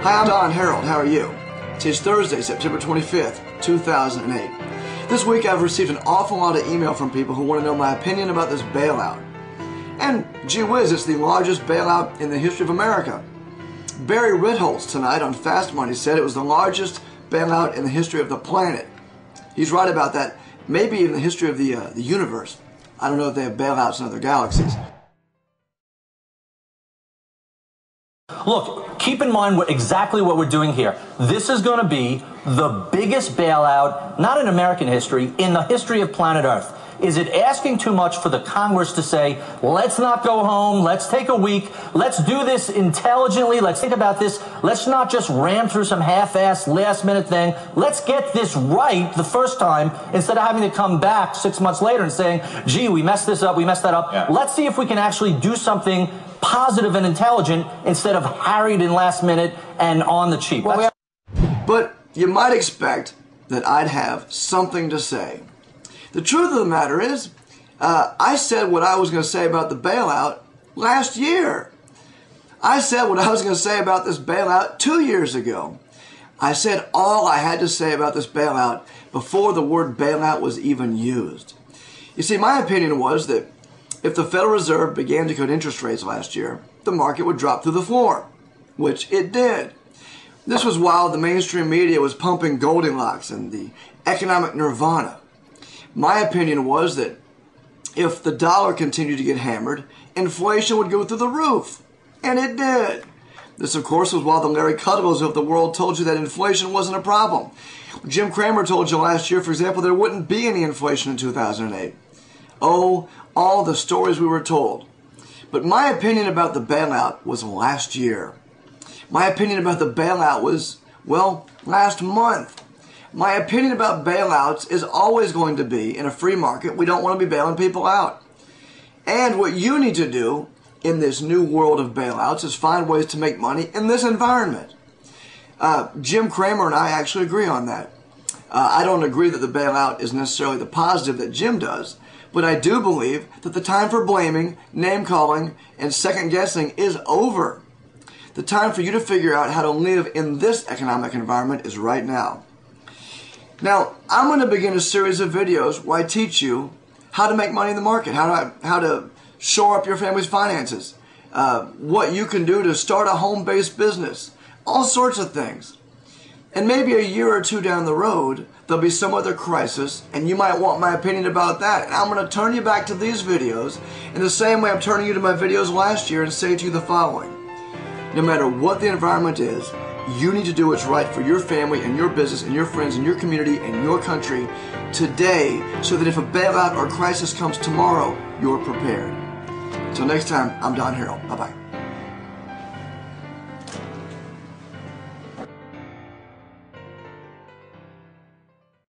Hi, I'm Don Harrold. How are you? Today's Thursday, September 25th, 2008. This week I've received an awful lot of email from people who want to know my opinion about this bailout. And gee whiz, it's the largest bailout in the history of America. Barry Ritholtz tonight on Fast Money said it was the largest bailout in the history of the planet. He's right about that. Maybe even the history of the universe. I don't know if they have bailouts in other galaxies. Look, keep in mind exactly what we're doing here. This is going to be the biggest bailout, not in American history, in the history of planet Earth. Is it asking too much for the Congress to say, let's not go home, let's take a week, let's do this intelligently, let's think about this, let's not just ram through some half-assed last-minute thing, let's get this right the first time instead of having to come back 6 months later and saying, gee, we messed this up, we messed that up. Yeah. Let's see if we can actually do something positive and intelligent instead of harried and last minute and on the cheap. Well, but you might expect that I'd have something to say. The truth of the matter is, I said what I was going to say about the bailout last year. I said what I was going to say about this bailout 2 years ago. I said all I had to say about this bailout before the word bailout was even used. You see, my opinion was that if the Federal Reserve began to cut interest rates last year, the market would drop through the floor, which it did. This was while the mainstream media was pumping Goldilocks and the economic nirvana. My opinion was that if the dollar continued to get hammered, inflation would go through the roof. And it did. This, of course, was while the Larry Kuduggos of the world told you that inflation wasn't a problem. Jim Cramer told you last year, for example, there wouldn't be any inflation in 2008. Oh, all the stories we were told. But my opinion about the bailout was last year. My opinion about the bailout was, well, last month. My opinion about bailouts is always going to be, in a free market, we don't want to be bailing people out. And what you need to do in this new world of bailouts is find ways to make money in this environment. Jim Cramer and I actually agree on that. I don't agree that the bailout is necessarily the positive that Jim does, but I do believe that the time for blaming, name-calling, and second-guessing is over. The time for you to figure out how to live in this economic environment is right now. Now, I'm going to begin a series of videos where I teach you how to make money in the market, how to shore up your family's finances, what you can do to start a home-based business, all sorts of things. And maybe a year or two down the road, there'll be some other crisis, and you might want my opinion about that. And I'm going to turn you back to these videos in the same way I'm turning you to my videos last year and say to you the following. No matter what the environment is, you need to do what's right for your family and your business and your friends and your community and your country today so that if a bailout or crisis comes tomorrow, you're prepared. Until next time, I'm Don Harrold. Bye-bye.